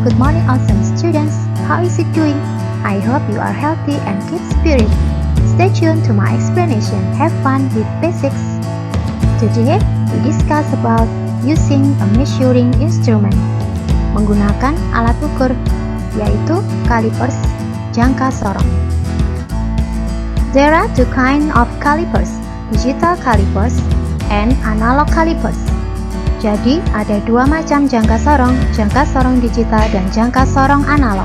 good morning awesome students. How is it doing? I hope you are healthy and keep spirit. Stay tuned to my explanation. Have fun with basics. Today, we discuss about using a measuring instrument. Menggunakan alat ukur, yaitu calipers, jangka sorong. There are two kinds of calipers, digital calipers and analog calipers. Jadi, ada dua macam jangka sorong digital dan jangka sorong analog.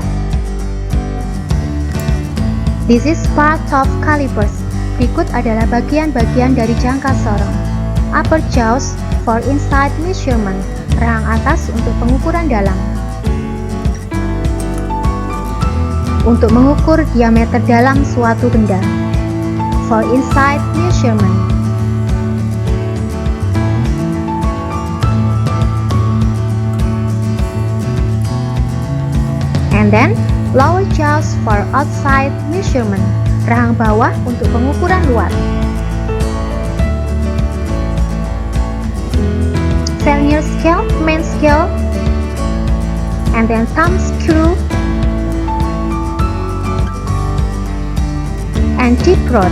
This is part of calipers. Berikut adalah bagian-bagian dari jangka sorong. Upper jaws for inside measurement, rahang atas untuk pengukuran dalam. Untuk mengukur diameter dalam suatu benda. For inside measurement. And then, lower jaws for outside measurement, rahang bawah untuk pengukuran luar. Vernier scale, main scale, and then thumb screw, and tip rod.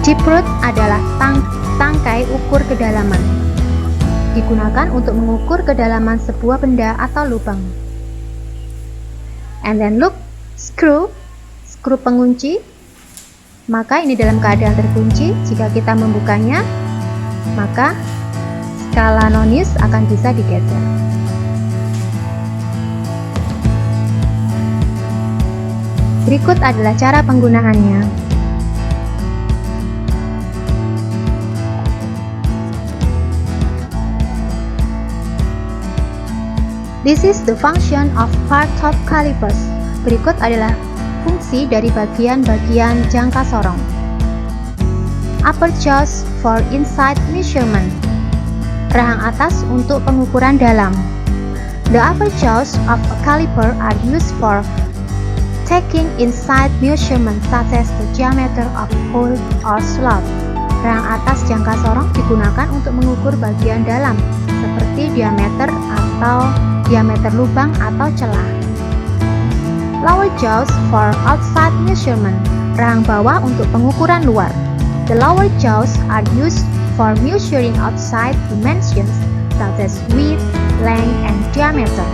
Tip rod adalah tangkai ukur kedalaman. Digunakan untuk mengukur kedalaman sebuah benda atau lubang. And then look, screw pengunci. Maka ini dalam keadaan terkunci. Jika kita membukanya, maka skala nonis akan bisa digeser. Berikut adalah cara penggunaannya. This is the function of part of calipers. Berikut adalah fungsi dari bagian-bagian jangka sorong. Upper jaws for inside measurement, rahang atas untuk pengukuran dalam. The upper jaws of a caliper are used for taking inside measurement such as the diameter of hole or slot. Rahang atas jangka sorong digunakan untuk mengukur bagian dalam, seperti diameter lubang atau celah. Lower jaws for outside measurement, rahang bawah untuk pengukuran luar. The lower jaws are used for measuring outside dimensions such as width, length, and diameter.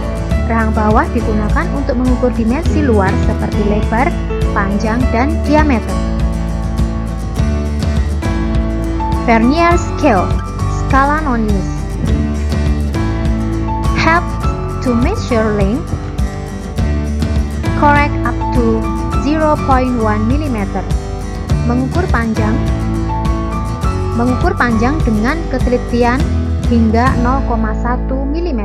Rahang bawah digunakan untuk mengukur dimensi luar seperti lebar, panjang, dan diameter. Vernier scale, skala nonis, help to measure length, correct up to 0.1 mm. Mengukur panjang dengan ketelitian hingga 0,1 mm.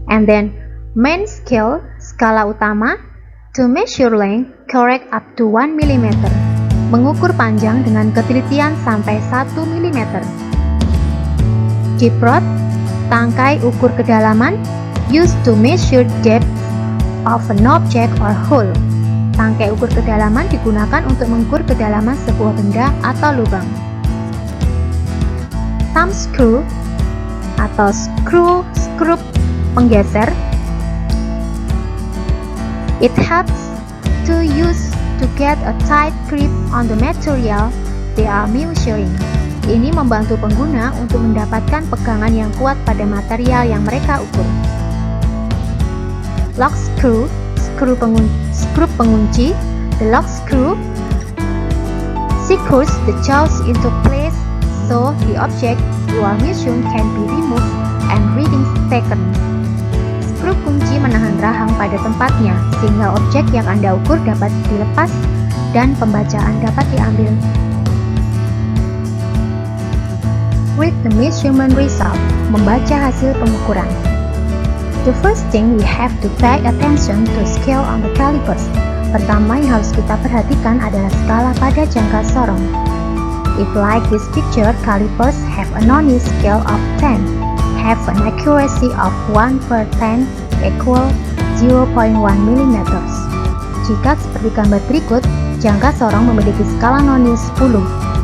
And then main scale, skala utama, to measure length, correct up to 1 mm. Mengukur panjang dengan ketelitian sampai 1 mm. Tip rod, tangkai ukur kedalaman, used to measure depth of an object or hole. Tangkai ukur kedalaman digunakan untuk mengukur kedalaman sebuah benda atau lubang. Thumb screw atau screw penggeser. It helps to use to get a tight grip on the material they are measuring. Ini membantu pengguna untuk mendapatkan pegangan yang kuat pada material yang mereka ukur. Lock screw, skru pengunci. The lock screw secures the jaws into place so the object you are measuring can be removed and readings taken. Skru kunci menahan rahang pada tempatnya sehingga objek yang Anda ukur dapat dilepas dan pembacaan dapat diambil. Read the measurement result, membaca hasil pengukuran. The first thing we have to pay attention to scale on the calipers. Pertama yang harus kita perhatikan adalah skala pada jangka sorong. If like this picture, calipers have a nonis scale of 10, have an accuracy of 1/10 equal 0.1 mm. Jika seperti gambar berikut, Jangka sorong memiliki skala nonius 10,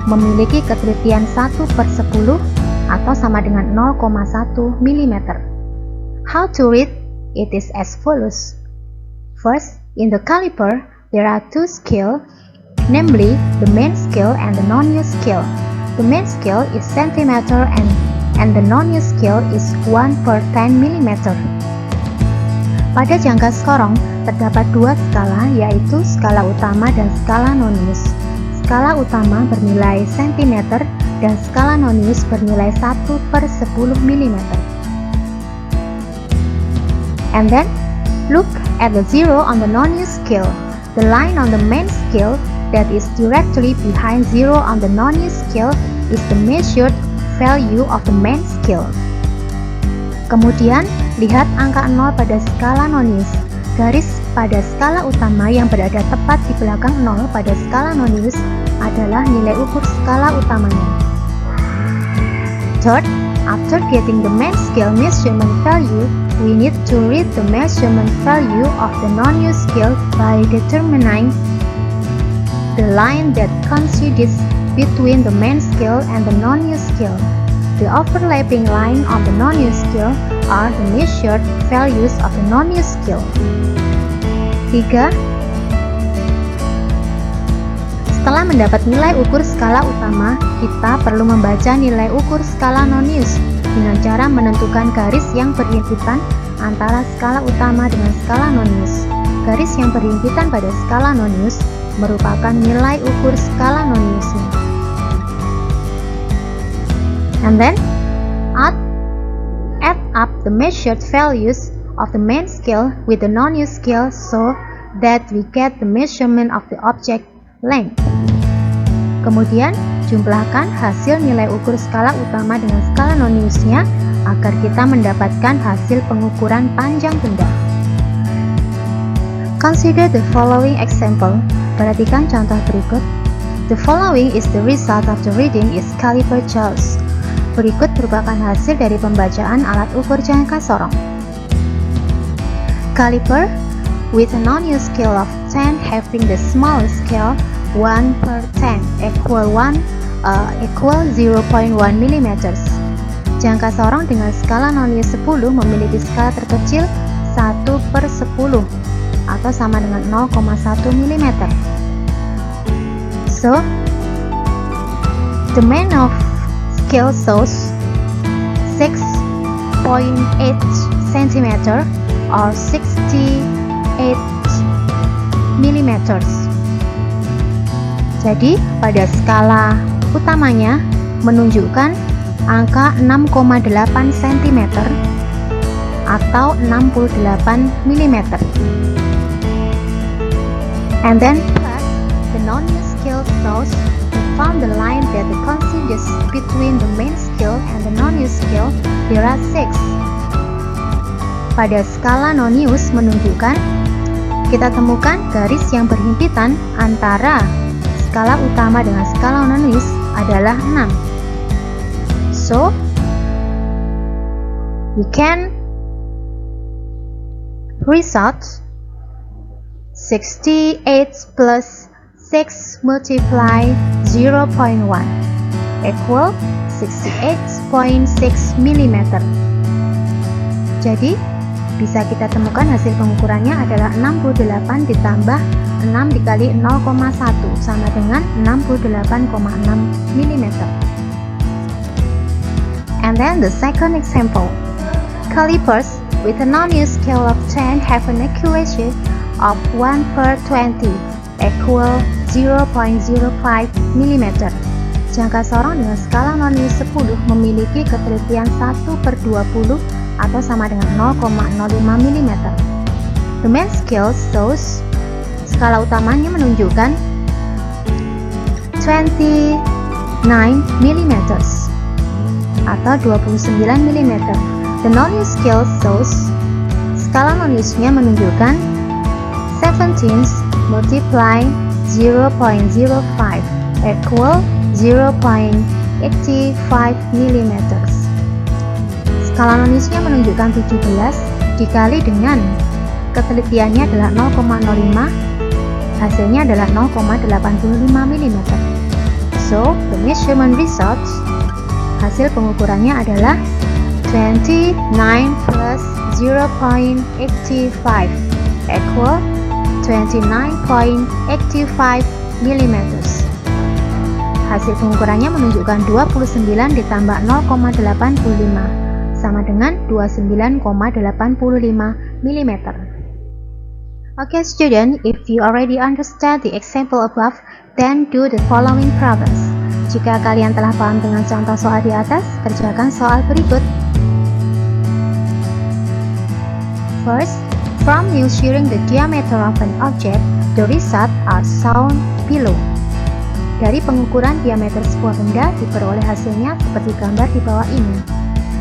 memiliki ketelitian 1/10 atau sama dengan 0,1 mm. How to read? It is as follows. First, in the caliper, there are two scales, namely the main scale and the non-use scale. The main scale is centimeter and the non-use scale is 1/10 mm. Pada jangka sorong, terdapat dua skala, yaitu skala utama dan skala nonius. Skala utama bernilai cm dan skala nonius bernilai 1/10 mm. And then, look at the zero on the non-use scale. The line on the main scale that is directly behind zero on the non-use scale is the measured value of the main scale. Kemudian, lihat angka 0 pada skala nonius. Garis pada skala utama yang berada tepat di belakang 0 pada skala nonius adalah nilai ukur skala utamanya. Third, after getting the main scale measurement value, we need to read the measurement value of the non-use scale by determining the line that coincides between the main scale and the non-use scale. The overlapping line on the non-use scale are the measured values of the non-use scale. 3. Setelah mendapat nilai ukur skala utama, kita perlu membaca nilai ukur skala nonius dengan cara menentukan garis yang berhimpitan antara skala utama dengan skala nonius. Garis yang berhimpitan pada skala nonius merupakan nilai ukur skala noniusnya. And then, add up the measured values of the main scale with the non-use scale so that we get the measurement of the object length. Kemudian, jumlahkan hasil nilai ukur skala utama dengan skala noniusnya agar kita mendapatkan hasil pengukuran panjang benda. Consider the following example. Perhatikan contoh berikut. The following is the result of the reading is caliper jaws. Berikut merupakan hasil dari pembacaan alat ukur jangka sorong. Caliper with a non-use scale of 10 having the smallest scale 1/10 equal 0.1 mm. Jangka sorong dengan skala non-use 10 memiliki skala terkecil 1/10 atau sama dengan 0,1 mm. So, the main of scale shows 6.8 cm or 68 mm. Jadi, pada skala utamanya menunjukkan angka 6,8 cm atau 68 mm. And then plus the non-use scale shows found the line that coincides between the main scale and the non-use scale. There are 6. Pada skala non-use menunjukkan kita temukan garis yang berhimpitan antara skala utama dengan skala non-use adalah 6. So, we can result 68 plus 6 multiply 0.1 equal 68.6 mm. Jadi, bisa kita temukan hasil pengukurannya adalah 68 ditambah 6 dikali 0,1 sama dengan 68,6 mm. And then the second example. Calipers with a non-use scale of 10 have an accuracy of 1/20 equal 0.05 mm. Jangka sorong dengan skala non-use 10 memiliki ketelitian 1/20 atau sama dengan 0,05 mm. The main scale shows skala utamanya menunjukkan 29 mm atau 29 mm. The non-use scale shows skala non-use-nya menunjukkan 17 multiply 0.05 equal 0.85 mm. Skala non-use-nya menunjukkan 17 dikali dengan ketelitiannya adalah 0,05 Hasilnya adalah 0,85 mm. So, the measurement results, hasil pengukurannya adalah 29 plus 0.85 equal 29.85 mm. Hasil pengukurannya menunjukkan 29 ditambah 0,85 sama dengan 29,85 mm. Okay student, if you already understand the example above, then do the following problems. Jika kalian telah paham dengan contoh soal di atas, kerjakan soal berikut. First, from measuring the diameter of an object, the results are shown below. Dari pengukuran diameter sebuah benda, diperoleh hasilnya seperti gambar di bawah ini.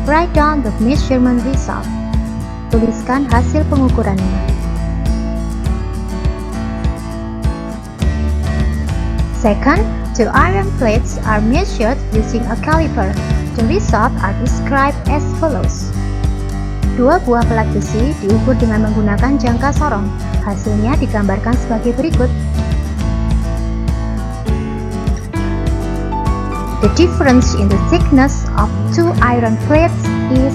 Write down the measurement result. Tuliskan hasil pengukurannya. Second, two iron plates are measured using a caliper. The results are described as follows. Dua buah pelat besi diukur dengan menggunakan jangka sorong. Hasilnya digambarkan sebagai berikut. The difference in the thickness of two iron plates is.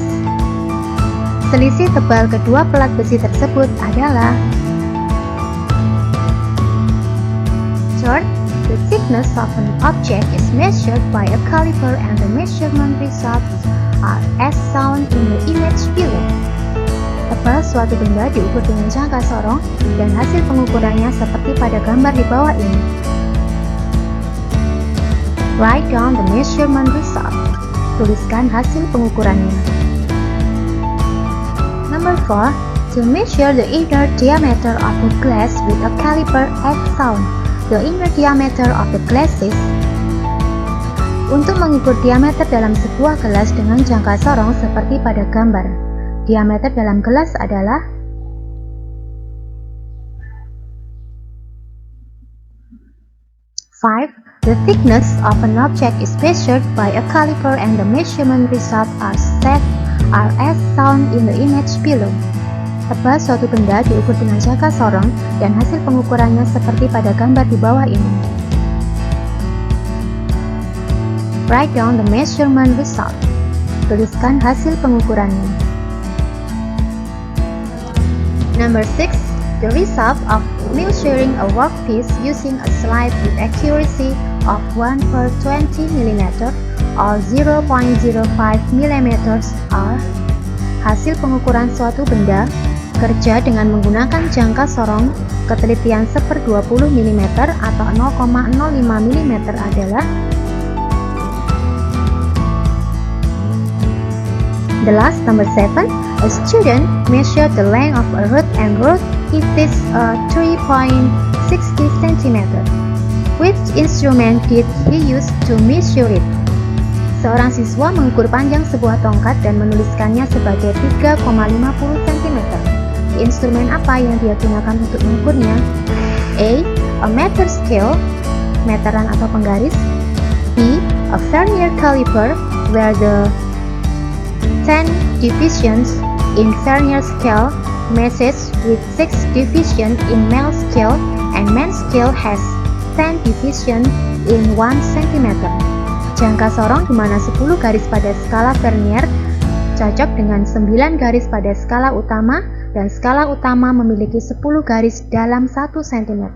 Selisih tebal kedua pelat besi tersebut adalah. Third, the thickness of an object is measured by a caliper and the measurement results are as shown in the image below. Tebal suatu benda diukur dengan jangka sorong dan hasil pengukurannya seperti pada gambar di bawah ini. Write down the measurement result. Tuliskan hasil pengukurannya. Number 4. To measure the inner diameter of a glass with a caliper as shown. The inner diameter of the glass is. Untuk mengukur diameter dalam sebuah gelas dengan jangka sorong seperti pada gambar. Diameter dalam gelas adalah 5. The thickness of an object is measured by a caliper and the measurement results are as shown in the image below. Tebal suatu benda diukur dengan jangka sorong dan hasil pengukurannya seperti pada gambar di bawah ini. Write down the measurement result. Tuliskan hasil pengukurannya. Number 6. The result of measuring a workpiece using a slide with accuracy of 1/20 mm or 0.05 mm are. Hasil pengukuran suatu benda kerja dengan menggunakan jangka sorong ketelitian 1/20 mm atau 0,05 mm adalah. The last, number 7, a student measured the length of a root and wrote it is 3.60 cm. Which instrument did he use to measure it? Seorang siswa mengukur panjang sebuah tongkat dan menuliskannya sebagai 3,50 cm. Instrumen apa yang dia gunakan untuk mengukurnya? A meter scale, meteran atau penggaris. B, a vernier caliper, where the 10 divisions in vernier scale matches with 6 divisions in male scale, and male scale has 10 divisions in 1 cm. Jangka sorong di mana 10 garis pada skala vernier cocok dengan 9 garis pada skala utama, dan skala utama memiliki 10 garis dalam 1 cm.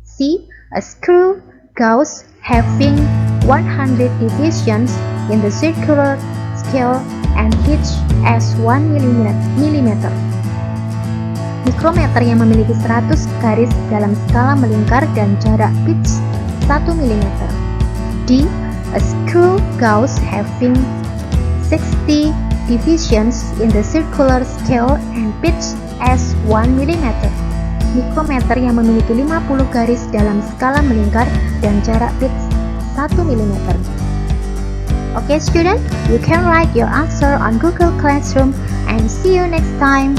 C. A screw gauge having 100 divisions in the circular scale and pitch as 1 mm. Mikrometer yang memiliki 100 garis dalam skala melingkar dan jarak pitch 1 mm. D. A screw gauge having 60 divisions in the circular scale and pitch as 1 mm. Mikrometer yang memiliki 50 garis dalam skala melingkar dan jarak pitch 1 mm. Okay student, you can write your answer on Google Classroom and see you next time.